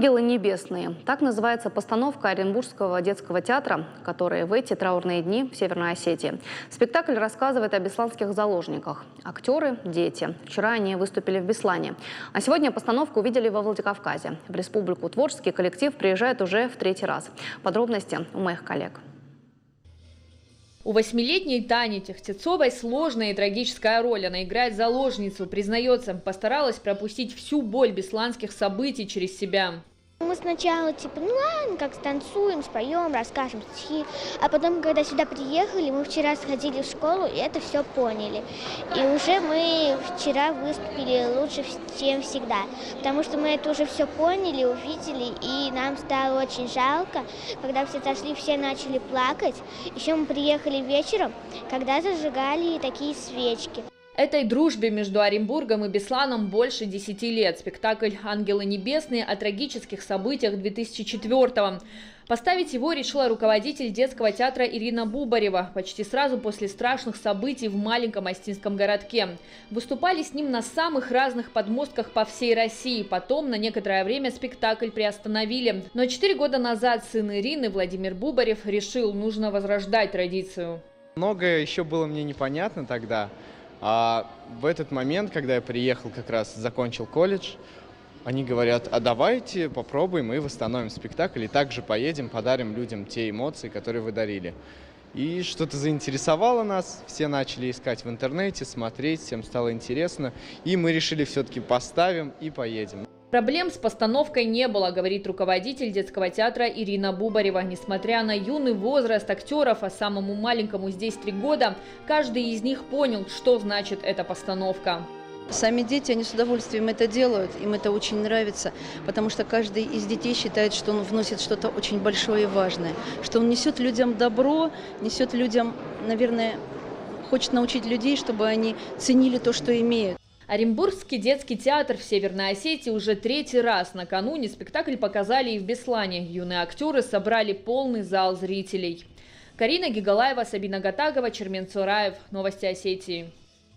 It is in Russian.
«Ангелы небесные». Так называется постановка Оренбургского детского театра, которая в эти траурные дни в Северной Осетии. Спектакль рассказывает о бесланских заложниках. Актеры – дети. Вчера они выступили в Беслане. А сегодня постановку увидели во Владикавказе. В Республику творческий коллектив приезжает уже в 3-й раз. Подробности у моих коллег. У 8-летней Тани Техтецовой сложная и трагическая роль. Она играет заложницу, признается, постаралась пропустить всю боль бесланских событий через себя. Мы сначала ну ладно, как станцуем, споем, расскажем стихи. А потом, когда сюда приехали, мы вчера сходили в школу и это все поняли. И уже мы вчера выступили лучше, чем всегда. Потому что мы это уже все поняли, увидели, и нам стало очень жалко. Когда все отошли, все начали плакать. Еще мы приехали вечером, когда зажигали такие свечки. Этой дружбе между Оренбургом и Бесланом больше 10 лет. Спектакль «Ангелы небесные» о трагических событиях 2004-го. Поставить его решила руководитель детского театра Ирина Бубарева почти сразу после страшных событий в маленьком остинском городке. Выступали с ним на самых разных подмостках по всей России. Потом на некоторое время спектакль приостановили. Но 4 года назад сын Ирины, Владимир Бубарев, решил, нужно возрождать традицию. Многое еще было мне непонятно тогда. А в этот момент, когда я приехал, как раз закончил колледж, они говорят: а давайте попробуем и восстановим спектакль, и также поедем, подарим людям те эмоции, которые вы дарили. И что-то заинтересовало нас, все начали искать в интернете, смотреть, всем стало интересно, и мы решили все-таки поставим и поедем. Проблем с постановкой не было, говорит руководитель детского театра Ирина Бубарева. Несмотря на юный возраст актеров, а самому маленькому здесь 3 года, каждый из них понял, что значит эта постановка. Сами дети, они с удовольствием это делают, им это очень нравится, потому что каждый из детей считает, что он вносит что-то очень большое и важное, что он несет людям добро, несет людям, наверное, хочет научить людей, чтобы они ценили то, что имеют. Оренбургский детский театр в Северной Осетии уже 3-й раз. Накануне спектакль показали и в Беслане. Юные актеры собрали полный зал зрителей. Карина Гигалаева, Сабина Гатагова, Чермен Цураев. Новости Осетии.